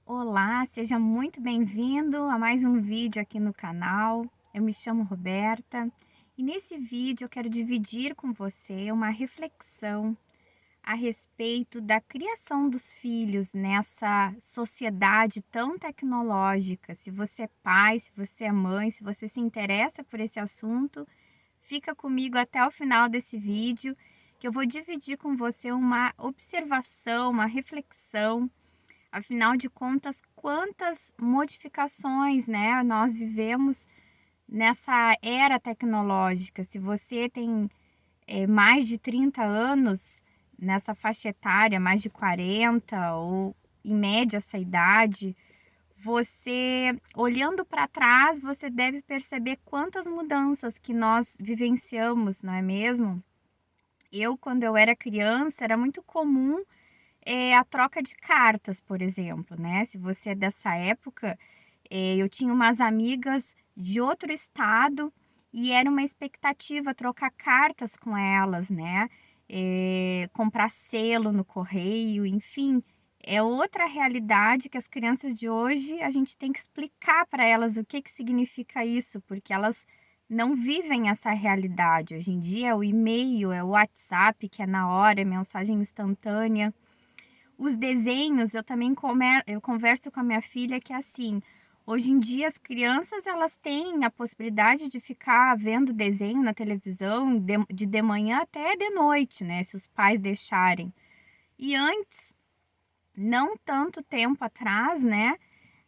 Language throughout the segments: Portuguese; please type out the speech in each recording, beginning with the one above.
Olá, seja muito bem-vindo a mais um vídeo aqui no canal. Eu me chamo Roberta e nesse vídeo eu quero dividir com você uma reflexão a respeito da criação dos filhos nessa sociedade tão tecnológica. Se você é pai, se você é mãe, se você se interessa por esse assunto, fica comigo até o final desse vídeo, que eu vou dividir com você uma observação, uma reflexão. Afinal de contas, quantas modificações, né, nós vivemos nessa era tecnológica. Se você tem, mais de 30 anos nessa faixa etária, mais de 40 ou em média essa idade, você olhando para trás, você deve perceber quantas mudanças que nós vivenciamos, não é mesmo? Quando eu era criança, era muito comum a troca de cartas, por exemplo, né, se você é dessa época, eu tinha umas amigas de outro estado e era uma expectativa trocar cartas com elas, né, comprar selo no correio, enfim, é outra realidade que as crianças de hoje a gente tem que explicar para elas o que que significa isso, porque elas não vivem essa realidade. Hoje em dia é o e-mail, é o WhatsApp que é na hora, é mensagem instantânea. Os desenhos, eu converso com a minha filha que é assim, hoje em dia as crianças elas têm a possibilidade de ficar vendo desenho na televisão de manhã até de noite, né, se os pais deixarem. E antes, não tanto tempo atrás, né,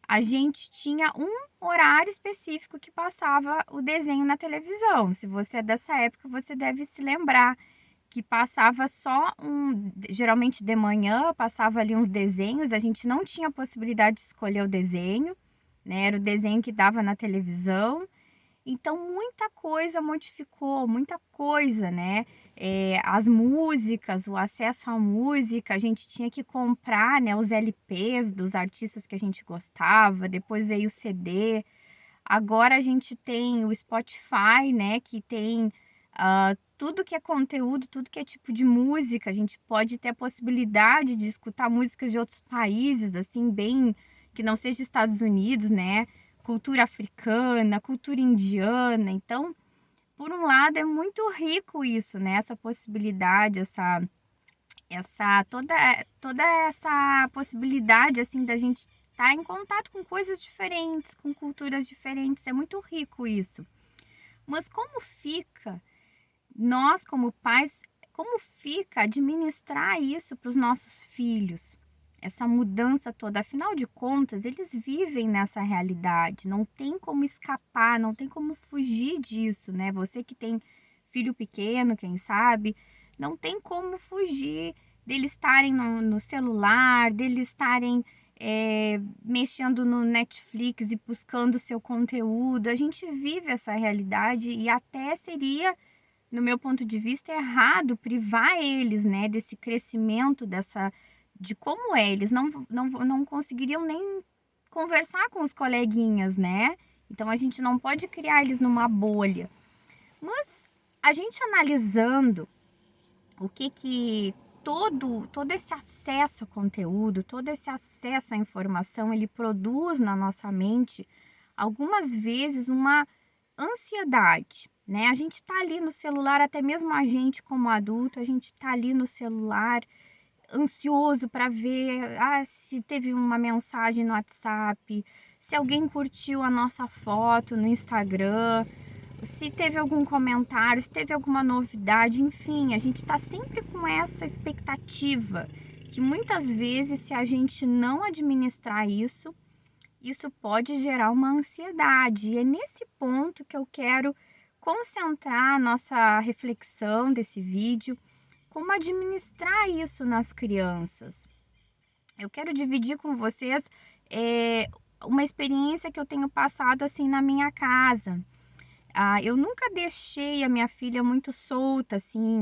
a gente tinha um horário específico que passava o desenho na televisão. Se você é dessa época, você deve se lembrar que passava só geralmente de manhã, passava ali uns desenhos, a gente não tinha possibilidade de escolher o desenho, né, era o desenho que dava na televisão. Então muita coisa modificou, muita coisa, né, as músicas, o acesso à música, a gente tinha que comprar, né, os LPs dos artistas que a gente gostava, depois veio o CD. Agora a gente tem o Spotify, né, que tem, tudo que é conteúdo, tudo que é tipo de música, a gente pode ter a possibilidade de escutar músicas de outros países, assim, bem que não seja Estados Unidos, né, cultura africana, cultura indiana. Então, por um lado é muito rico isso, né, essa possibilidade, toda essa possibilidade, assim, da gente estar em contato com coisas diferentes, com culturas diferentes, é muito rico isso. Mas como fica, nós como pais, como fica administrar isso para os nossos filhos? Essa mudança toda, afinal de contas, eles vivem nessa realidade, não tem como escapar, não tem como fugir disso, né? Você que tem filho pequeno, quem sabe, não tem como fugir deles estarem no celular, deles estarem mexendo no Netflix e buscando seu conteúdo. A gente vive essa realidade e até seria, no meu ponto de vista, errado privar eles, né, desse crescimento, de como é, eles não conseguiriam nem conversar com os coleguinhas, né? Então a gente não pode criar eles numa bolha. Mas a gente analisando o que que todo esse acesso a conteúdo, todo esse acesso à informação, ele produz na nossa mente, algumas vezes uma ansiedade, né? A gente tá ali no celular, até mesmo a gente como adulto, a gente tá ali no celular ansioso para ver, se teve uma mensagem no WhatsApp, se alguém curtiu a nossa foto no Instagram, se teve algum comentário, se teve alguma novidade, enfim, a gente está sempre com essa expectativa que muitas vezes, se a gente não administrar isso, isso pode gerar uma ansiedade. E é nesse ponto que eu quero concentrar a nossa reflexão desse vídeo, como administrar isso nas crianças. Eu quero dividir com vocês uma experiência que eu tenho passado assim na minha casa. Eu nunca deixei a minha filha muito solta, assim,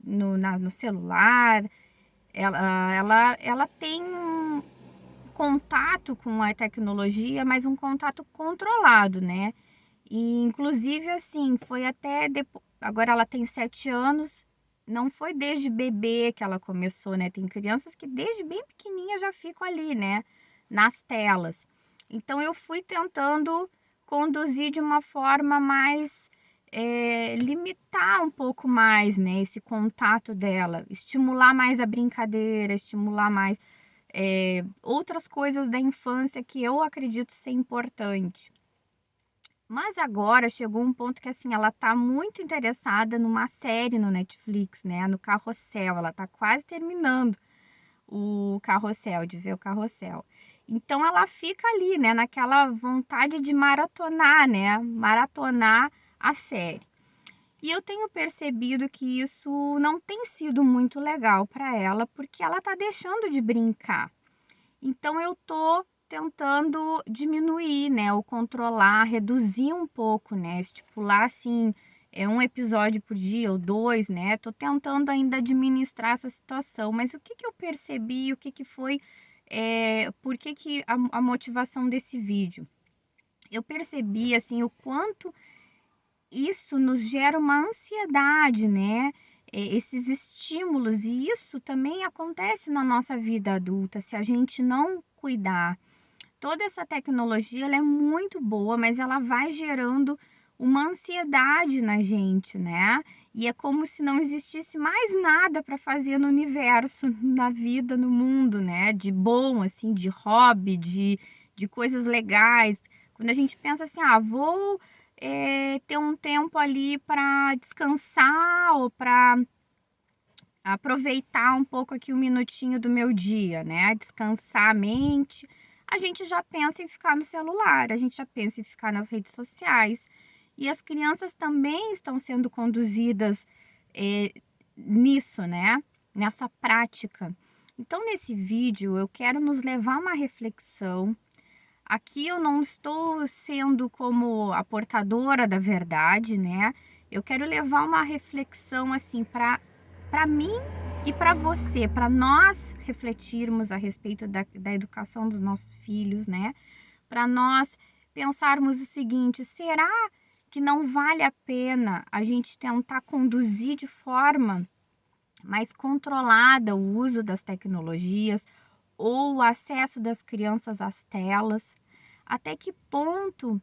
no celular. Ela tem um contato com a tecnologia, mas um contato controlado, né? E, inclusive, assim, foi até depois. Agora ela tem 7 anos, não foi desde bebê que ela começou, né? Tem crianças que desde bem pequenininha já ficam ali, né? nas telas. Então eu fui tentando conduzir de uma forma mais limitar um pouco mais, né, esse contato dela, estimular mais a brincadeira, estimular mais outras coisas da infância que eu acredito ser importante. Mas agora chegou um ponto que, assim, ela tá muito interessada numa série no Netflix, né, no Carrossel, ela tá quase terminando o Carrossel, de ver o Carrossel. Então ela fica ali, né, naquela vontade de maratonar, né, maratonar a série. E eu tenho percebido que isso não tem sido muito legal para ela, porque ela tá deixando de brincar. Então eu tô tentando diminuir, né, ou controlar, reduzir um pouco, né, estipular assim, um episódio por dia ou 2, né, tô tentando ainda administrar essa situação, mas o que que eu percebi, o que que foi, por que que a motivação desse vídeo? Eu percebi, assim, o quanto isso nos gera uma ansiedade, né, esses estímulos, e isso também acontece na nossa vida adulta, se a gente não cuidar. Toda essa tecnologia, ela é muito boa, mas ela vai gerando uma ansiedade na gente, né. E é como se não existisse mais nada para fazer no universo, na vida, no mundo, né, de bom, assim, de hobby, de coisas legais. Quando a gente pensa assim: "Ah, vou, ter um tempo ali para descansar ou para aproveitar um pouco aqui um minutinho do meu dia, né, descansar a mente", a gente já pensa em ficar no celular, a gente já pensa em ficar nas redes sociais. E as crianças também estão sendo conduzidas, eh, nisso, né, nessa prática. Então nesse vídeo eu quero nos levar a uma reflexão. Aqui eu não estou sendo como a portadora da verdade, né, eu quero levar uma reflexão, assim, para mim e para você, para nós refletirmos a respeito da educação dos nossos filhos, né, para nós pensarmos o seguinte: será que não vale a pena a gente tentar conduzir de forma mais controlada o uso das tecnologias ou o acesso das crianças às telas? Até que ponto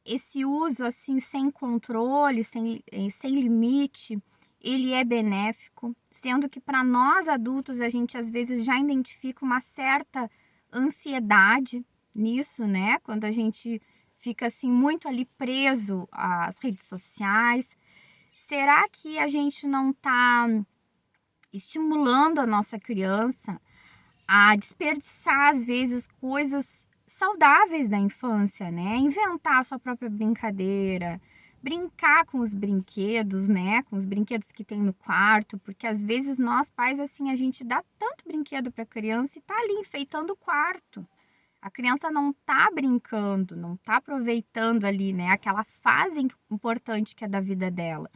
esse uso, assim, sem controle, sem limite, ele é benéfico, sendo que para nós adultos a gente às vezes já identifica uma certa ansiedade nisso, né, quando a gente fica, assim, muito ali preso às redes sociais. Será que a gente não está estimulando a nossa criança a desperdiçar, às vezes, coisas saudáveis da infância, né, inventar a sua própria brincadeira, brincar com os brinquedos, né, com os brinquedos que tem no quarto, porque às vezes nós pais, assim, a gente dá tanto brinquedo para a criança e tá ali enfeitando o quarto. A criança não tá brincando, não tá aproveitando ali, né, aquela fase importante que é da vida dela.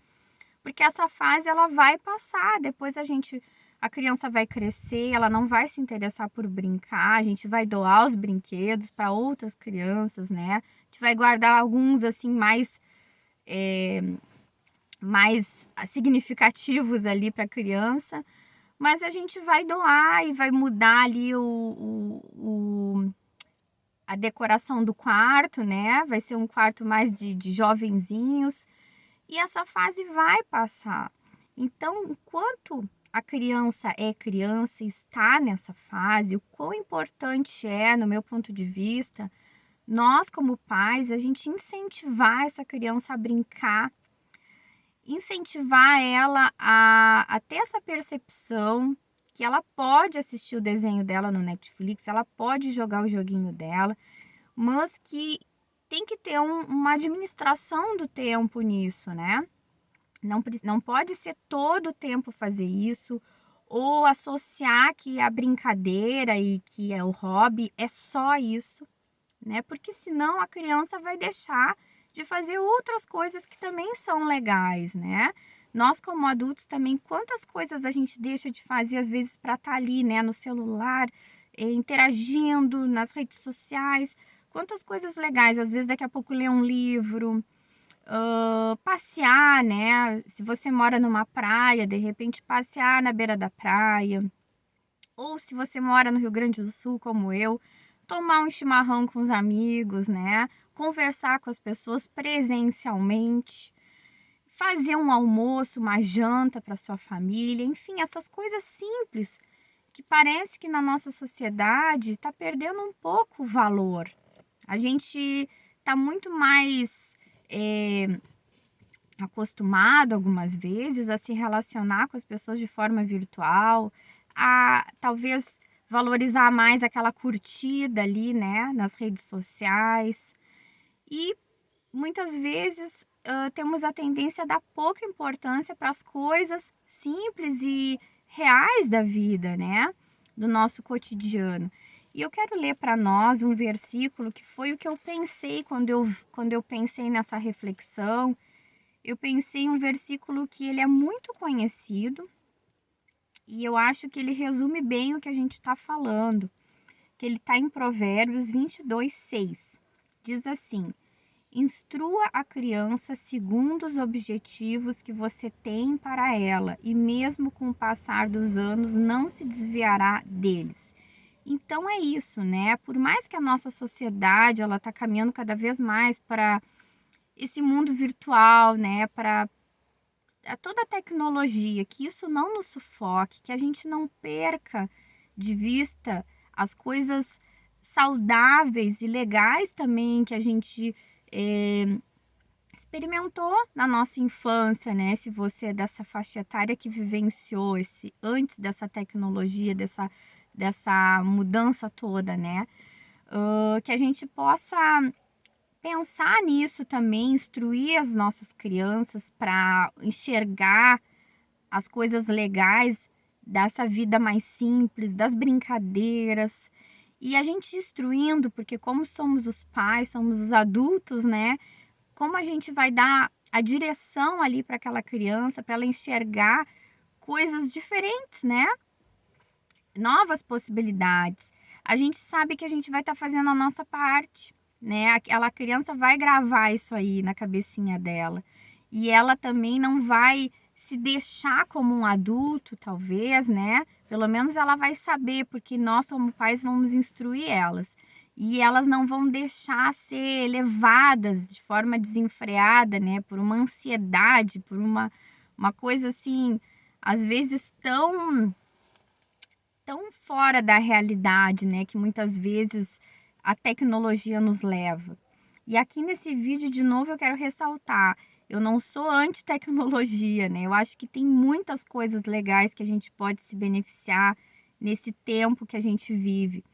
Porque essa fase ela vai passar, depois a criança vai crescer, ela não vai se interessar por brincar, a gente vai doar os brinquedos para outras crianças, né. A gente vai guardar alguns, assim, eh, mais significativos ali para a criança, mas a gente vai doar e vai mudar ali a decoração do quarto, né, vai ser um quarto mais de jovenzinhos. E essa fase vai passar. Então, enquanto a criança é criança e está nessa fase, o quão importante é, no meu ponto de vista, nós como pais, a gente incentivar essa criança a brincar, incentivar ela a ter essa percepção que ela pode assistir o desenho dela no Netflix, ela pode jogar o joguinho dela, mas que tem que ter uma administração do tempo nisso, né? Não pode ser todo o tempo fazer isso, ou associar que a brincadeira e que é o hobby é só isso, né, porque senão a criança vai deixar de fazer outras coisas que também são legais, né. Nós como adultos também, quantas coisas a gente deixa de fazer às vezes para estar ali, né, no celular, interagindo nas redes sociais, quantas coisas legais, às vezes daqui a pouco ler um livro, passear, né, se você mora numa praia, de repente passear na beira da praia, ou se você mora no Rio Grande do Sul como eu, tomar um chimarrão com os amigos, né? Conversar com as pessoas presencialmente, fazer um almoço, uma janta para sua família, enfim, essas coisas simples que parece que na nossa sociedade está perdendo um pouco o valor. A gente está muito mais acostumado algumas vezes a se relacionar com as pessoas de forma virtual, a talvez valorizar mais aquela curtida ali, né, nas redes sociais. E muitas vezes temos a tendência a dar pouca importância para as coisas simples e reais da vida, né, do nosso cotidiano. E eu quero ler para nós um versículo que foi o que eu pensei quando eu pensei nessa reflexão. Eu pensei em um versículo que ele é muito conhecido e eu acho que ele resume bem o que a gente está falando, que ele está em Provérbios 22:6. Diz assim: instrua a criança segundo os objetivos que você tem para ela, e mesmo com o passar dos anos não se desviará deles. Então é isso, né? Por mais que a nossa sociedade ela está caminhando cada vez mais para esse mundo virtual, né? Para toda a tecnologia, que isso não nos sufoque, que a gente não perca de vista as coisas saudáveis e legais também que a gente experimentou na nossa infância, né? Se você é dessa faixa etária que vivenciou esse antes dessa tecnologia, dessa mudança toda, né? Que a gente possa pensar nisso também, instruir as nossas crianças para enxergar as coisas legais dessa vida mais simples, das brincadeiras. E a gente instruindo, porque como somos os pais, somos os adultos, né? Como a gente vai dar a direção ali para aquela criança, para ela enxergar coisas diferentes, né? Novas possibilidades. A gente sabe que a gente vai estar fazendo a nossa parte, né? Aquela criança vai gravar isso aí na cabecinha dela. E ela também não vai se deixar como um adulto, talvez, né? Pelo menos ela vai saber, porque nós, como pais, vamos instruir elas. E elas não vão deixar ser levadas de forma desenfreada, né? Por uma ansiedade, por uma coisa assim, às vezes tão fora da realidade, né, que muitas vezes a tecnologia nos leva. E aqui nesse vídeo, de novo, eu quero ressaltar, eu não sou anti-tecnologia, né? Eu acho que tem muitas coisas legais que a gente pode se beneficiar nesse tempo que a gente vive.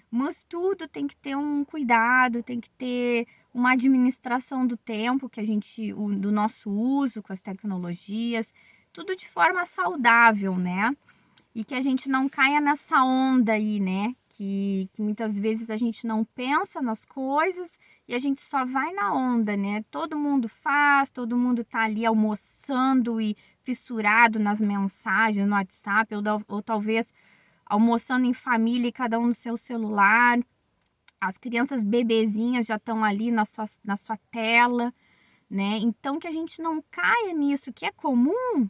Mas tudo tem que ter um cuidado, tem que ter uma administração do tempo que do nosso uso com as tecnologias, tudo de forma saudável, né? E que a gente não caia nessa onda aí, né? Que muitas vezes a gente não pensa nas coisas e a gente só vai na onda, né? Todo mundo faz, todo mundo tá ali almoçando e fissurado nas mensagens no WhatsApp, ou talvez almoçando em família e cada um no seu celular. As crianças bebezinhas já estão ali na sua tela, né? Então que a gente não caia nisso que é comum,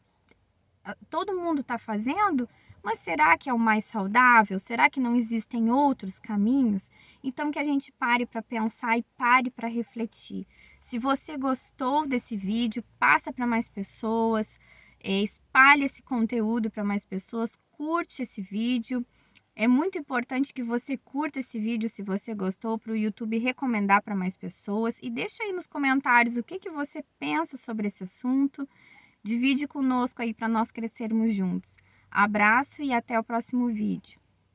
todo mundo está fazendo, mas será que é o mais saudável? Será que não existem outros caminhos? Então que a gente pare para pensar e pare para refletir. Se você gostou desse vídeo, passa para mais pessoas, espalhe esse conteúdo para mais pessoas, curte esse vídeo. É muito importante que você curta esse vídeo se você gostou, para o YouTube recomendar para mais pessoas. E deixa aí nos comentários o que você pensa sobre esse assunto. Divide conosco aí para nós crescermos juntos. Abraço e até o próximo vídeo.